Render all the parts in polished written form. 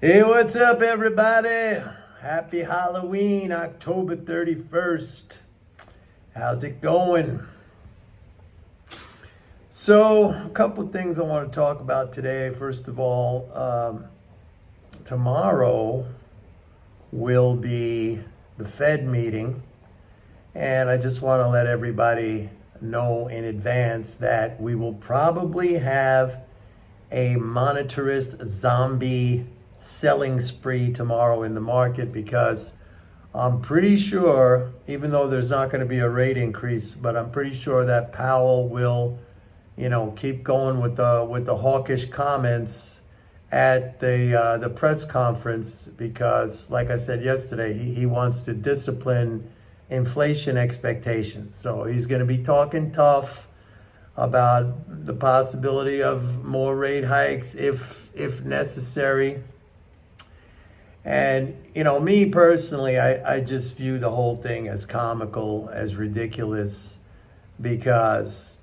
Hey, what's up, everybody? Happy Halloween, October 31st. How's it going? So, a couple of things I want to talk about today. First of all, tomorrow will be the Fed meeting, and I just want to let everybody know in advance that we will probably have a monetarist zombie selling spree tomorrow in the market, because I'm pretty sure, even though there's not going to be a rate increase, but I'm pretty sure that Powell will, keep going with the hawkish comments at the press conference, because, like I said yesterday, he wants to discipline inflation expectations. So he's going to be talking tough about the possibility of more rate hikes if necessary. And, me personally, I just view the whole thing as comical, as ridiculous, because,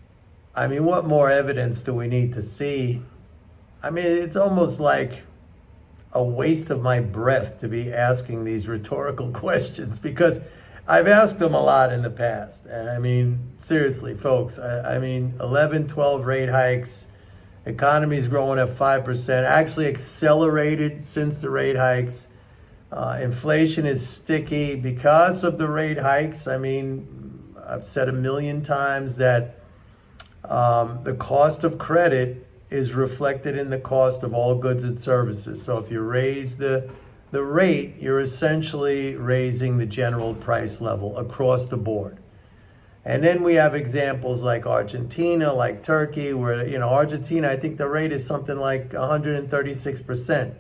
what more evidence do we need to see? It's almost like a waste of my breath to be asking these rhetorical questions, because I've asked them a lot in the past. And seriously, folks, 11, 12 rate hikes, economy's growing at 5%, actually accelerated since the rate hikes. Inflation is sticky because of the rate hikes. I've said a million times that the cost of credit is reflected in the cost of all goods and services. So if you raise the rate, you're essentially raising the general price level across the board. And then we have examples like Argentina, like Turkey, where, Argentina, I think the rate is something like 136%.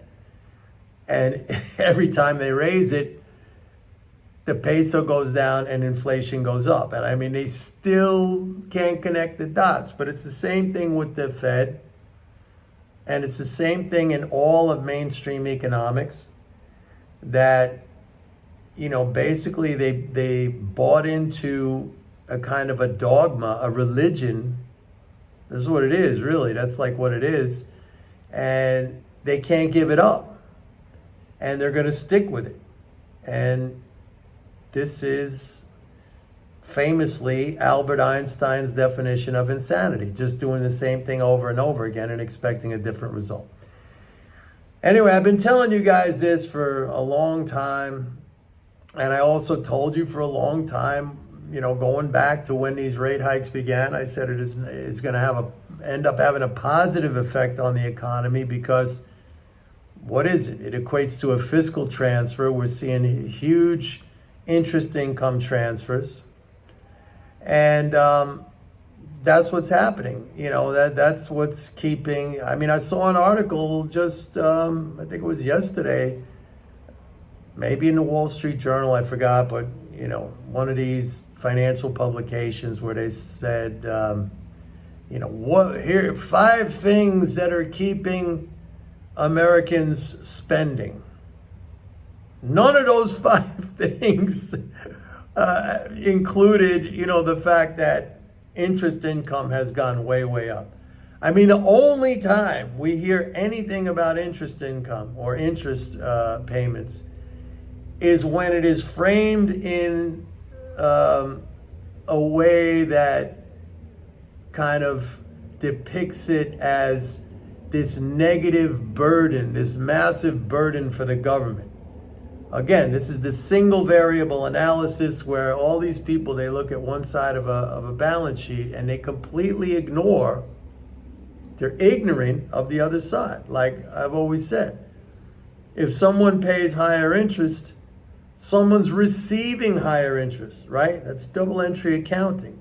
And every time they raise it, the peso goes down and inflation goes up. And they still can't connect the dots. But it's the same thing with the Fed. And it's the same thing in all of mainstream economics, that, basically they bought into a kind of a dogma, a religion. This is what it is, really. That's like what it is. And they can't give it up. And they're going to stick with it. And this is famously Albert Einstein's definition of insanity, just doing the same thing over and over again and expecting a different result. Anyway, I've been telling you guys this for a long time. And I also told you for a long time, going back to when these rate hikes began, I said it is going to end up having a positive effect on the economy, because what is it? It equates to a fiscal transfer. We're seeing huge interest income transfers. And that's what's happening. That's what's keeping. I saw an article just, I think it was yesterday, maybe in the Wall Street Journal, I forgot, but, one of these financial publications, where they said, here, 5 things that are keeping Americans spending. None of those 5 things included, the fact that interest income has gone way, way up. The only time we hear anything about interest income or interest payments is when it is framed in a way that kind of depicts it as this negative burden, this massive burden for the government. Again, this is the single variable analysis, where all these people, they look at one side of a balance sheet and they completely ignore, they're ignorant of the other side. Like I've always said, if someone pays higher interest, someone's receiving higher interest, right? That's double entry accounting.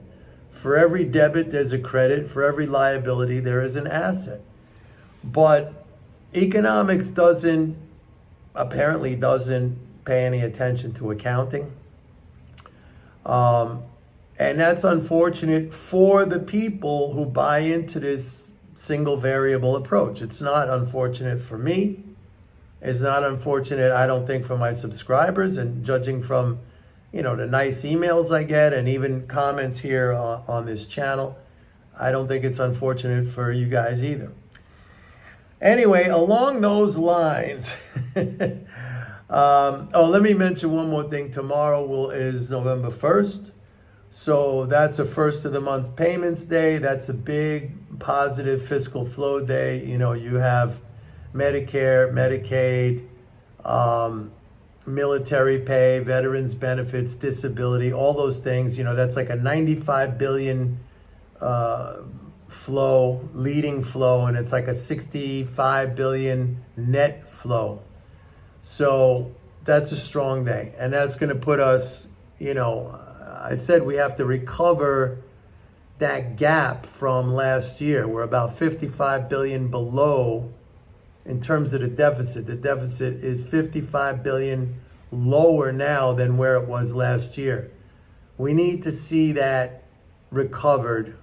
For every debit, there's a credit. For every liability, there is an asset. But economics apparently doesn't pay any attention to accounting. And that's unfortunate for the people who buy into this single variable approach. It's not unfortunate for me. It's not unfortunate, I don't think, for my subscribers. And judging from, the nice emails I get and even comments here on this channel, I don't think it's unfortunate for you guys either. Anyway, along those lines, Let me mention one more thing. Tomorrow is November 1st. So that's a first of the month payments day. That's a big positive fiscal flow day. You know, you have Medicare, Medicaid, military pay, veterans benefits, disability, all those things. You know, that's like a 95 billion flow, leading flow, and it's like a 65 billion net flow. So that's a strong day. And that's going to put us, you know, I said we have to recover that gap from last year. We're about 55 billion below in terms of the deficit. The deficit is 55 billion lower now than where it was last year. We need to see that recovered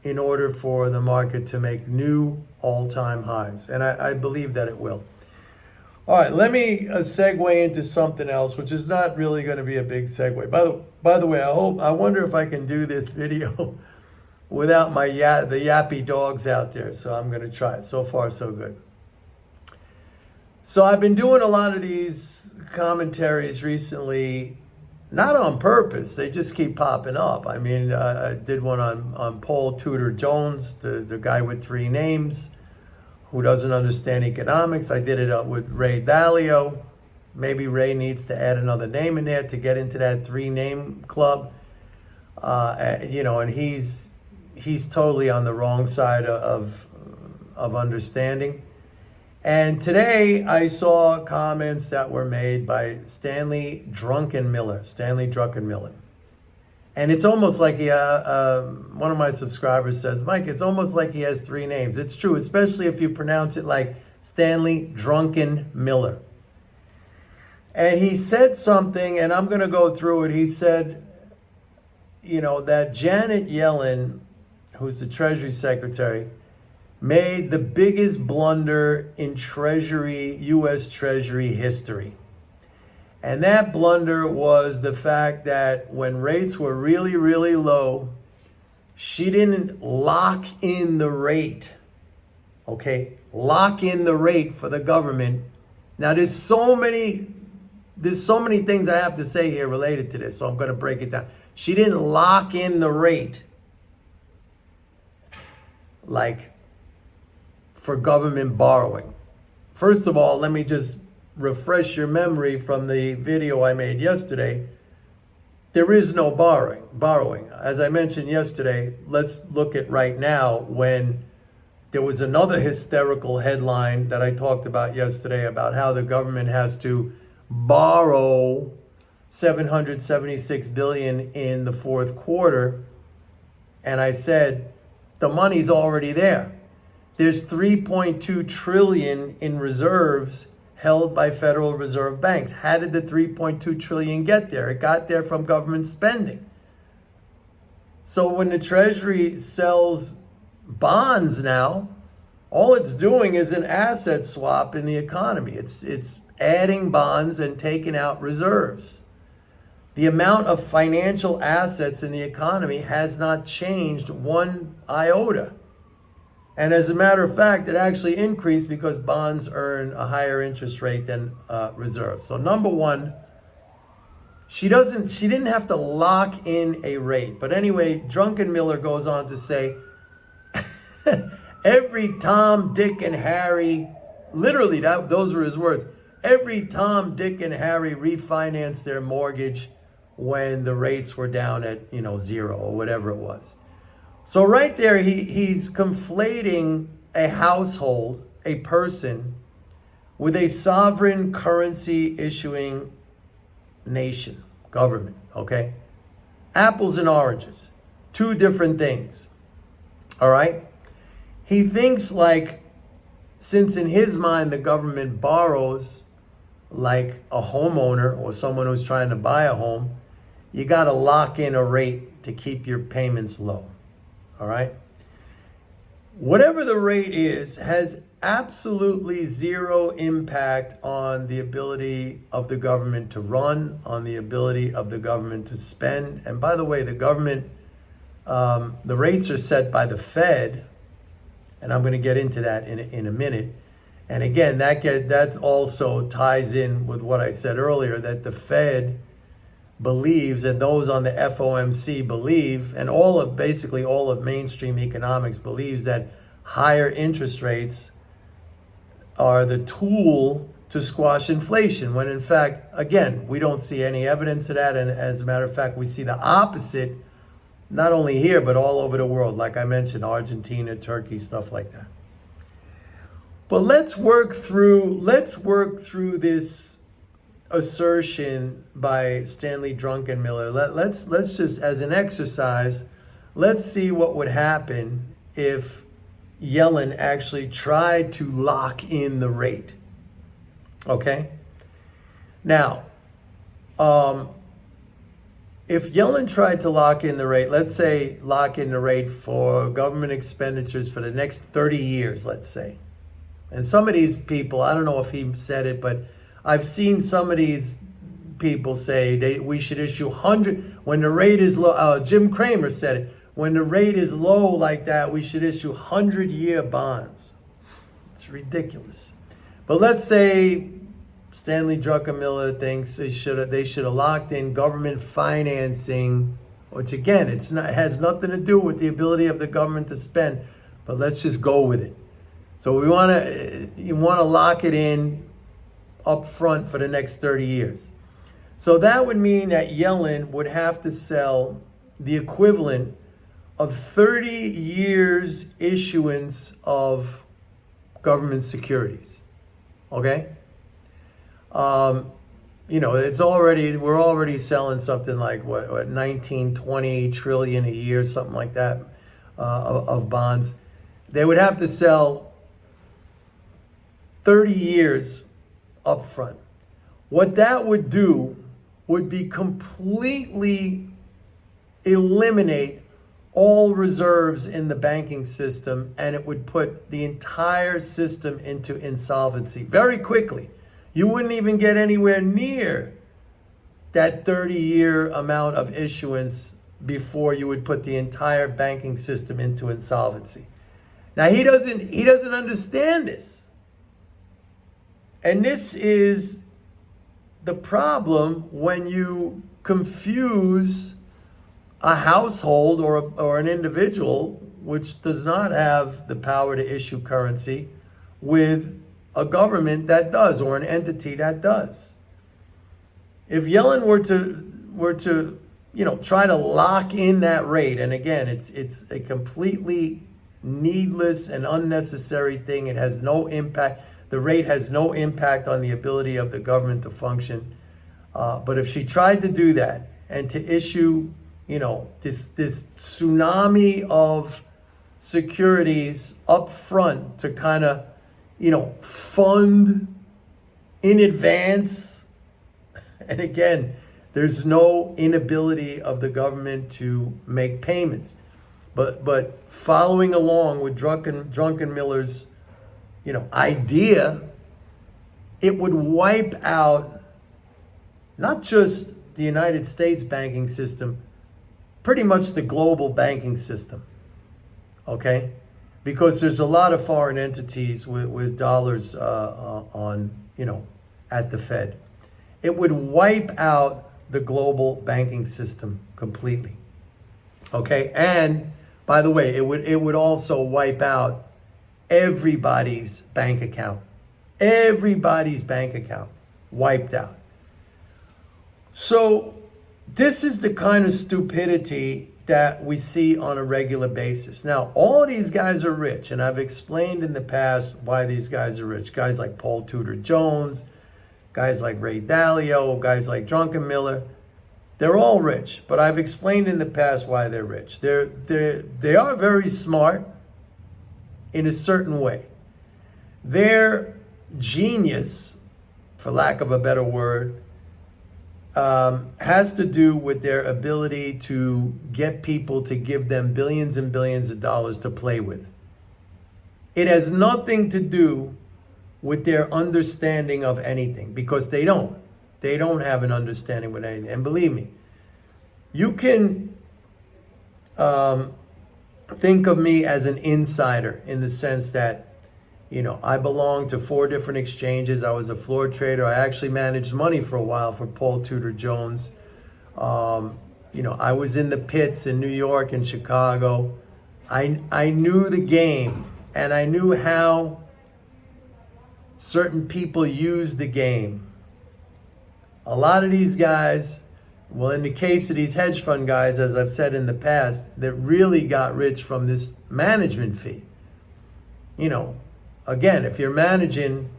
in order for the market to make new all-time highs. And I believe that it will. All right, let me segue into something else, which is not really going to be a big segue. By the way, I wonder if I can do this video without the yappy dogs out there. So I'm going to try it. So far, so good. So I've been doing a lot of these commentaries recently, not on purpose. They just keep popping up. I mean, I did one on Paul Tudor Jones, the guy with 3 names, who doesn't understand economics. I did it with Ray Dalio. Maybe Ray needs to add another name in there to get into that 3-name club. You know, and he's totally on the wrong side of understanding. And today I saw comments that were made by Stanley Druckenmiller. And it's almost like one of my subscribers says, Mike, it's almost like he has 3 names. It's true, especially if you pronounce it like Stanley Druckenmiller. And he said something, and I'm going to go through it. He said, you know, that Janet Yellen, who's the Treasury Secretary, made the biggest blunder in U.S. Treasury history. And that blunder was the fact that when rates were really, really low, she didn't lock in the rate. Okay? Lock in the rate for the government. Now, there's so many things I have to say here related to this, so I'm going to break it down. She didn't lock in the rate like for government borrowing. First of all, let me just refresh your memory from the video I made yesterday. There is no borrowing. As I mentioned yesterday, let's look at right now when there was another hysterical headline that I talked about yesterday about how the government has to borrow $776 billion in the fourth quarter. And I said, the money's already there. There's $3.2 trillion in reserves held by Federal Reserve banks. How did the $3.2 trillion get there? It got there from government spending. So when the Treasury sells bonds now, all it's doing is an asset swap in the economy. It's adding bonds and taking out reserves. The amount of financial assets in the economy has not changed one iota. And as a matter of fact, it actually increased because bonds earn a higher interest rate than reserves. So number one, she didn't have to lock in a rate. But anyway, Druckenmiller goes on to say, every Tom, Dick, and Harry, literally those were his words, every Tom, Dick, and Harry refinanced their mortgage when the rates were down at 0 or whatever it was. So right there, he's conflating a household, a person, with a sovereign currency issuing nation, government, okay? Apples and oranges, 2 different things, all right? He thinks like, since in his mind the government borrows like a homeowner or someone who's trying to buy a home, you got to lock in a rate to keep your payments low. All right. Whatever the rate is has absolutely zero impact on the ability of the government to run, on the ability of the government to spend. And by the way, the government, the rates are set by the Fed, and I'm going to get into that in a minute. And again, that also ties in with what I said earlier, that the Fed believes, and those on the FOMC believe, and basically all of mainstream economics believes, that higher interest rates are the tool to squash inflation, when in fact, again, we don't see any evidence of that. And as a matter of fact, we see the opposite, not only here, but all over the world. Like I mentioned, Argentina, Turkey, stuff like that. But let's work through this assertion by Stanley Druckenmiller. Let's just, as an exercise, let's see what would happen if Yellen actually tried to lock in the rate. Okay? Now, if Yellen tried to lock in the rate, let's say lock in the rate for government expenditures for the next 30 years, let's say. And some of these people, I don't know if he said it, but I've seen some of these people say we should issue 100, when the rate is low. Jim Cramer said it. When the rate is low like that, we should issue 100-year bonds. It's ridiculous. But let's say Stanley Druckenmiller thinks they should have locked in government financing, which again, it has nothing to do with the ability of the government to spend. But let's just go with it. So you want to lock it in up front for the next 30 years. So that would mean that Yellen would have to sell the equivalent of 30 years issuance of government securities. Okay? We're already selling something like what 19, 20 trillion a year, something like that, of bonds. They would have to sell 30 years up front. What that would do would be completely eliminate all reserves in the banking system, and it would put the entire system into insolvency very quickly. You wouldn't even get anywhere near that 30-year amount of issuance before you would put the entire banking system into insolvency. Now he doesn't understand this. And this is the problem when you confuse a household or an individual which does not have the power to issue currency with a government that does, or an entity that does. If Yellen were to try to lock in that rate, and again, it's a completely needless and unnecessary thing. It has no impact. The rate has no impact on the ability of the government to function. But if she tried to do that and to issue, this tsunami of securities up front to kind of, fund in advance, and again, there's no inability of the government to make payments. But following along with Druckenmiller's, idea, it would wipe out not just the United States banking system, pretty much the global banking system. Okay? Because there's a lot of foreign entities with dollars on, at the Fed. It would wipe out the global banking system completely. Okay? And by the way, it would also wipe out everybody's bank account. Everybody's bank account wiped out. So this is the kind of stupidity that we see on a regular basis. Now, all these guys are rich, and I've explained in the past why these guys are rich. Guys like Paul Tudor Jones, guys like Ray Dalio, guys like Druckenmiller, they're all rich. But I've explained in the past why they're rich. They are very smart in a certain way. Their genius, for lack of a better word, has to do with their ability to get people to give them billions and billions of dollars to play with. It has nothing to do with their understanding of anything, because they don't. They don't have an understanding with anything. And believe me, you can think of me as an insider in the sense that, I belonged to 4 different exchanges. I was a floor trader. I actually managed money for a while for Paul Tudor Jones. I was in the pits in New York and Chicago. I knew the game, and I knew how certain people use the game. A lot of these guys, well, in the case of these hedge fund guys, as I've said in the past, that really got rich from this management fee. Again, if you're managing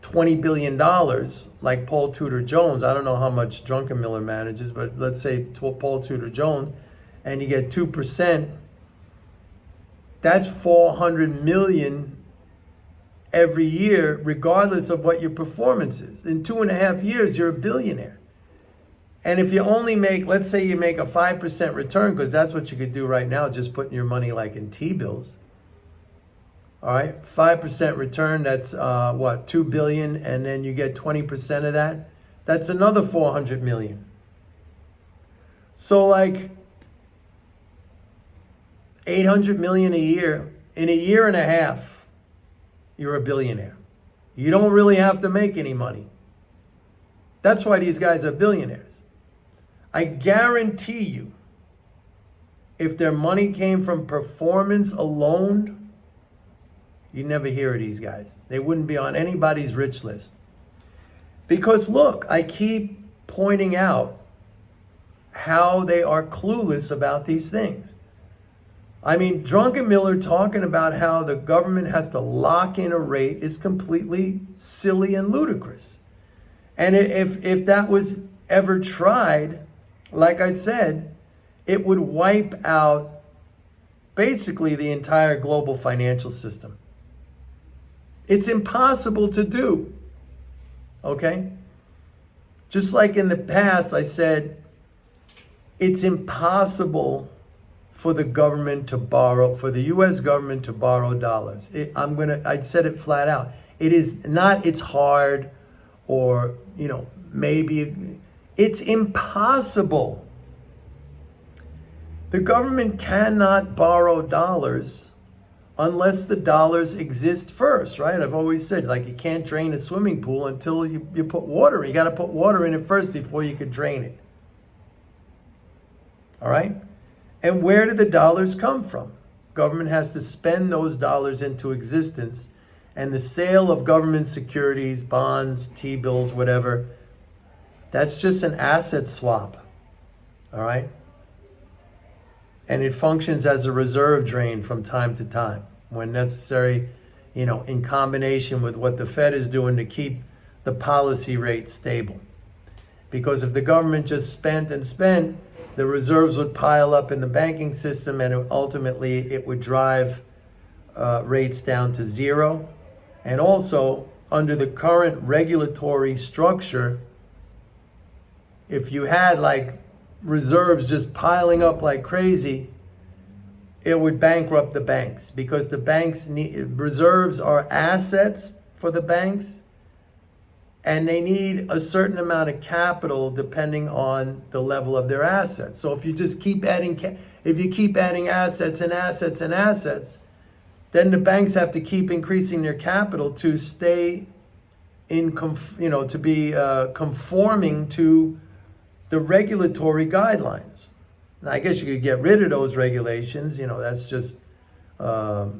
$20 billion like Paul Tudor Jones, I don't know how much Druckenmiller manages, but let's say Paul Tudor Jones, and you get 2%, that's $400 million every year, regardless of what your performance is. In 2.5 years, you're a billionaire. And if you only make, let's say you make a 5% return, because that's what you could do right now, just putting your money like in T-bills. All right, 5% return, that's 2 billion, and then you get 20% of that. That's another 400 million. So like 800 million a year, in a year and a half, you're a billionaire. You don't really have to make any money. That's why these guys are billionaires. I guarantee you, if their money came from performance alone, you'd never hear of these guys. They wouldn't be on anybody's rich list. Because look, I keep pointing out how they are clueless about these things. I mean, Druckenmiller talking about how the government has to lock in a rate is completely silly and ludicrous. And if that was ever tried, like I said, it would wipe out basically the entire global financial system. It's impossible to do, okay? Just like in the past, I said, it's impossible for the government to borrow, for the U.S. government to borrow dollars. I said it flat out. It is not, it's hard, or, maybe, it's impossible. The government cannot borrow dollars unless the dollars exist first, right? I've always said, like, you can't drain a swimming pool until you put water in. You got to put water in it first before you could drain it. All right? And where do the dollars come from? Government has to spend those dollars into existence, and the sale of government securities, bonds, T-bills, whatever, that's just an asset swap. All right? And it functions as a reserve drain from time to time when necessary, in combination with what the Fed is doing to keep the policy rate stable. Because if the government just spent and spent, the reserves would pile up in the banking system, and ultimately it would drive rates down to zero. And also, under the current regulatory structure, if you had like reserves just piling up like crazy, it would bankrupt the banks, because the banks reserves are assets for the banks, and they need a certain amount of capital depending on the level of their assets. So if you just keep adding, assets and assets and assets, then the banks have to keep increasing their capital to stay to be conforming to the regulatory guidelines. Now, I guess you could get rid of those regulations. That's just a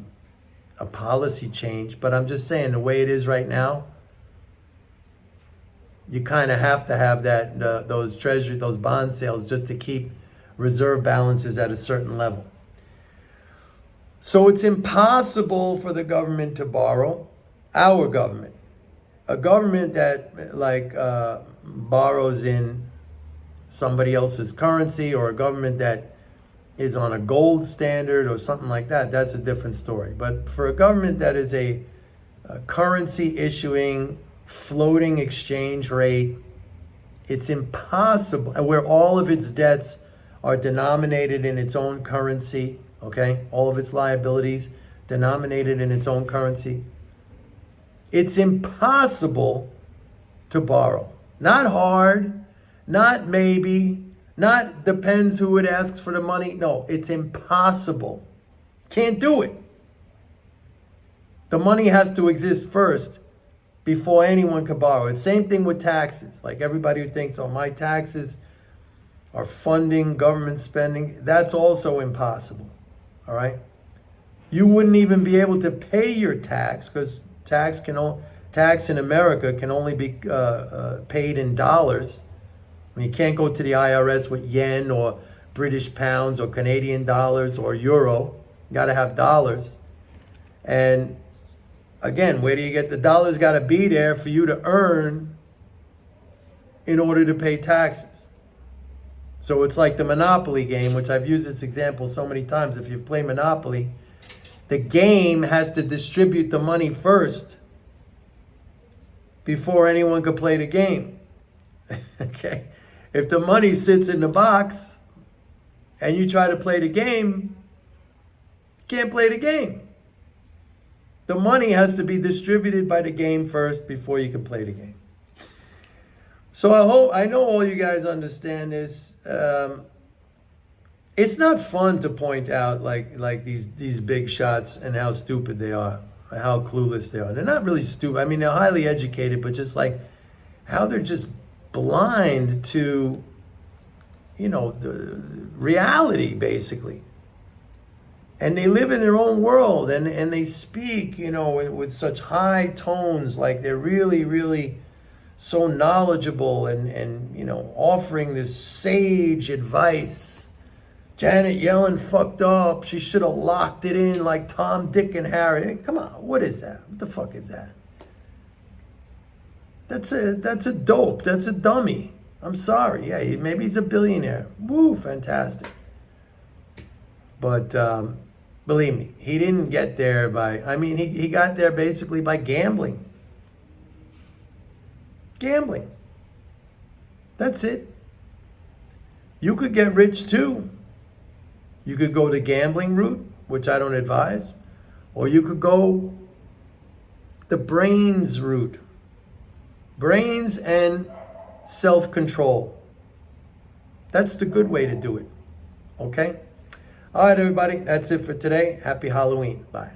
policy change. But I'm just saying, the way it is right now, you kind of have to have those bond sales just to keep reserve balances at a certain level. So it's impossible for the government to borrow. Our government, a government that borrows in somebody else's currency, or a government that is on a gold standard or something like that, that's a different story. But for a government that is a currency issuing, floating exchange rate, it's impossible, where all of its debts are denominated in its own currency, okay? All of its liabilities denominated in its own currency. It's impossible to borrow. Not hard, not maybe, not depends who it asks for the money. No, it's impossible. Can't do it. The money has to exist first before anyone can borrow it. Same thing with taxes. Like everybody who thinks, oh, my taxes are funding government spending, that's also impossible. All right? You wouldn't even be able to pay your tax because tax in America can only be paid in dollars. I mean, you can't go to the IRS with yen or British pounds or Canadian dollars or euro. You got to have dollars. And again, where do you get the dollars? Got to be there for you to earn in order to pay taxes. So it's like the Monopoly game, which I've used this example so many times. If you play Monopoly, the game has to distribute the money first before anyone could play the game. Okay? If the money sits in the box and you try to play the game, you can't play the game. The money has to be distributed by the game first before you can play the game. So I know all you guys understand this. It's not fun to point out like these big shots and how stupid they are, how clueless they are. They're not really stupid. I mean, they're highly educated, but just like how they're just blind to, the reality, basically. And they live in their own world, and they speak, with such high tones, like they're really, really so knowledgeable and offering this sage advice. Janet Yellen fucked up. She should have locked it in like Tom, Dick, and Harry. Come on, what is that? What the fuck is that? That's a dope. That's a dummy. I'm sorry. Yeah, maybe he's a billionaire. Woo, fantastic. But believe me, he didn't get there he got there basically by gambling. Gambling. That's it. You could get rich too. You could go the gambling route, which I don't advise, or you could go the brains route. Brains and self-control. That's the good way to do it. Okay? All right, everybody. That's it for today. Happy Halloween. Bye.